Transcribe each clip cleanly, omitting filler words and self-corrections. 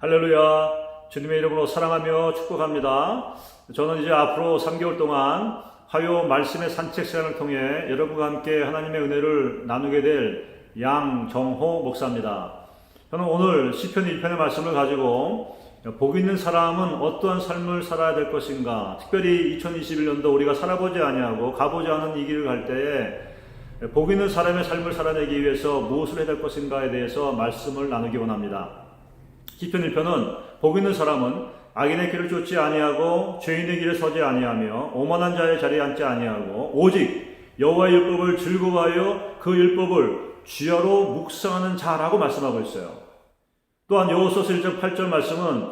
할렐루야. 주님의 이름으로 사랑하며 축복합니다. 저는 이제 앞으로 3개월 동안 화요 말씀의 산책 시간을 통해 여러분과 함께 하나님의 은혜를 나누게 될 양정호 목사입니다. 저는 오늘 시편 1편의 말씀을 가지고 복 있는 사람은 어떠한 삶을 살아야 될 것인가, 특별히 2021년도 우리가 살아보지 아니하고 가보지 않은 이 길을 갈 때에 복 있는 사람의 삶을 살아내기 위해서 무엇을 해야 될 것인가에 대해서 말씀을 나누기 원합니다. 시편 1편은 복 있는 사람은 악인의 길을 쫓지 아니하고 죄인의 길에 서지 아니하며 오만한 자의 자리에 앉지 아니하고 오직 여호와의 율법을 즐거워하여 그 율법을 주야로 묵상하는 자라고 말씀하고 있어요. 또한 여호수아서 1장 8절 말씀은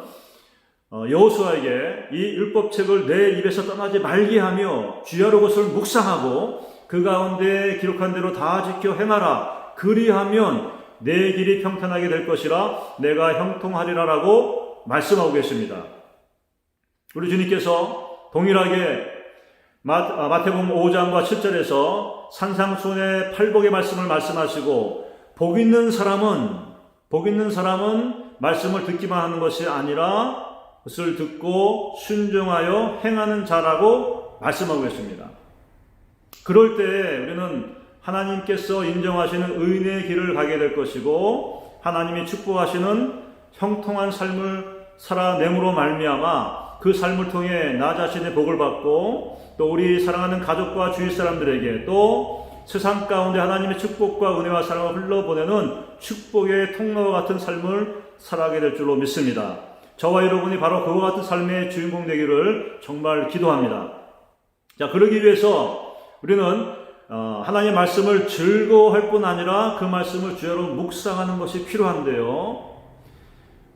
여호수아에게 이 율법책을 내 입에서 떠나지 말게 하며 주야로 그것을 묵상하고 그 가운데 기록한 대로 다 지켜 행하라. 그리하면 내 길이 평탄하게 될 것이라 내가 형통하리라라고 말씀하고 계십니다. 우리 주님께서 동일하게 마태복음 5장과 7절에서 산상수훈의 팔복의 말씀을 말씀하시고 복 있는 사람은 말씀을 듣기만 하는 것이 아니라 그것을 듣고 순종하여 행하는 자라고 말씀하고 계십니다. 그럴 때 우리는 하나님께서 인정하시는 의인의 길을 가게 될 것이고 하나님이 축복하시는 형통한 삶을 살아냄으로 말미암아 그 삶을 통해 나 자신의 복을 받고 또 우리 사랑하는 가족과 주위 사람들에게 또 세상 가운데 하나님의 축복과 은혜와 사랑을 흘러보내는 축복의 통로와 같은 삶을 살아가게 될 줄로 믿습니다. 저와 여러분이 바로 그와 같은 삶의 주인공 되기를 정말 기도합니다. 자, 그러기 위해서 우리는 하나님의 말씀을 즐거워할 뿐 아니라 그 말씀을 주야로 묵상하는 것이 필요한데요.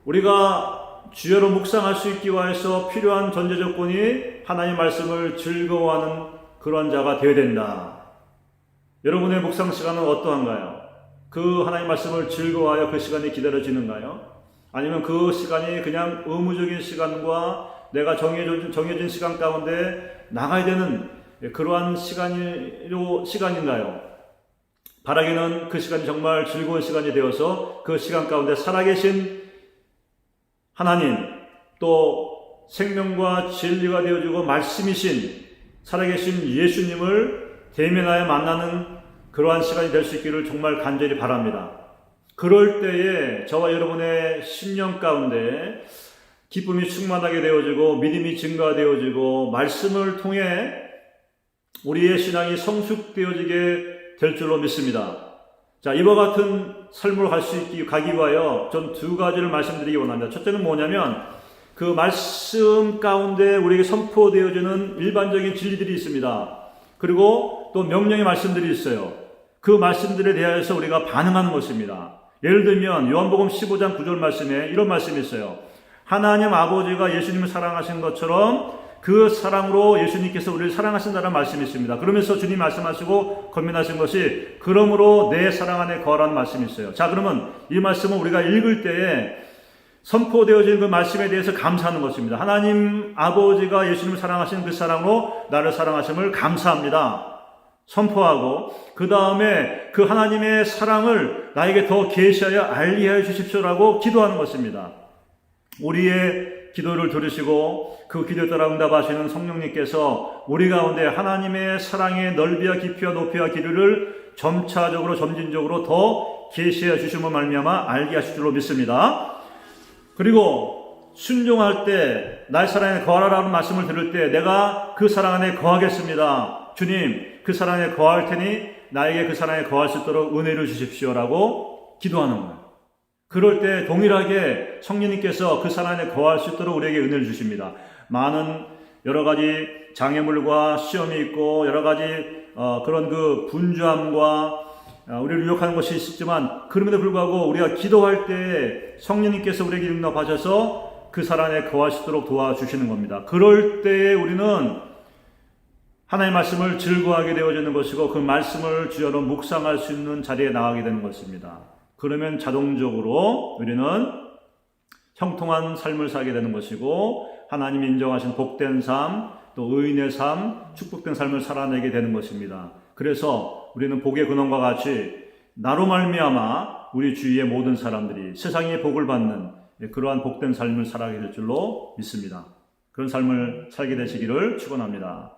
우리가 주야로 묵상할 수 있기 위해서 필요한 전제 조건이 하나님의 말씀을 즐거워하는 그러한 자가 되어야 된다. 여러분의 묵상 시간은 어떠한가요? 그 하나님의 말씀을 즐거워하여 그 시간이 기다려지는가요? 아니면 그 시간이 그냥 의무적인 시간과 내가 정해진 시간 가운데 나가야 되는 그러한 시간인가요? 바라기는 그 시간이 정말 즐거운 시간이 되어서 그 시간 가운데 살아계신 하나님, 또 생명과 진리가 되어주고 말씀이신 살아계신 예수님을 대면하여 만나는 그러한 시간이 될 수 있기를 정말 간절히 바랍니다. 그럴 때에 저와 여러분의 심령 가운데 기쁨이 충만하게 되어지고 믿음이 증가되어지고 말씀을 통해 우리의 신앙이 성숙되어지게 될 줄로 믿습니다. 자, 이와 같은 삶으로 가기 위하여 전 두 가지를 말씀드리기 원합니다. 첫째는 뭐냐면 그 말씀 가운데 우리에게 선포되어지는 일반적인 진리들이 있습니다. 그리고 또 명령의 말씀들이 있어요. 그 말씀들에 대하여서 우리가 반응하는 것입니다. 예를 들면 요한복음 15장 9절 말씀에 이런 말씀이 있어요. 하나님 아버지가 예수님을 사랑하신 것처럼 그 사랑으로 예수님께서 우리를 사랑하신다는 말씀이 있습니다. 그러면서 주님 말씀하시고 권면하신 것이 그러므로 내 사랑 안에 거하라는 말씀이 있어요. 자, 그러면 이 말씀은 우리가 읽을 때에 선포되어진 그 말씀에 대해서 감사하는 것입니다. 하나님 아버지가 예수님을 사랑하신 그 사랑으로 나를 사랑하심을 감사합니다. 선포하고 그 다음에 그 하나님의 사랑을 나에게 더 계시하여 알리하여 주십시오라고 기도하는 것입니다. 우리의 기도를 들으시고 그 기도에 따라 응답하시는 성령님께서 우리 가운데 하나님의 사랑의 넓이와 깊이와 높이와 길이를 점차적으로 점진적으로 더 계시해 주심을 말미암아 알게 하실 줄로 믿습니다. 그리고 순종할 때 나의 사랑 안에 거하라라는 말씀을 들을 때 내가 그 사랑 안에 거하겠습니다. 주님, 그 사랑 안에 거할 테니 나에게 그 사랑 안에 거할 수 있도록 은혜를 주십시오라고 기도하는 거예요. 그럴 때 동일하게 성령님께서 그 사랑 안에 거할 수 있도록 우리에게 은혜를 주십니다. 많은 여러 가지 장애물과 시험이 있고 여러 가지 그런 그 분주함과 우리를 유혹하는 것이 있지만 그럼에도 불구하고 우리가 기도할 때 성령님께서 우리에게 응답하셔서 그 사랑 안에 거할 수 있도록 도와주시는 겁니다. 그럴 때에 우리는 하나님의 말씀을 즐거워하게 되어지는 것이고 그 말씀을 주야로 묵상할 수 있는 자리에 나가게 되는 것입니다. 그러면 자동적으로 우리는 형통한 삶을 살게 되는 것이고 하나님이 인정하신 복된 삶, 또 의인의 삶, 축복된 삶을 살아내게 되는 것입니다. 그래서 우리는 복의 근원과 같이 나로 말미암아 우리 주위의 모든 사람들이 세상의 복을 받는 그러한 복된 삶을 살아가게 될 줄로 믿습니다. 그런 삶을 살게 되시기를 축원합니다.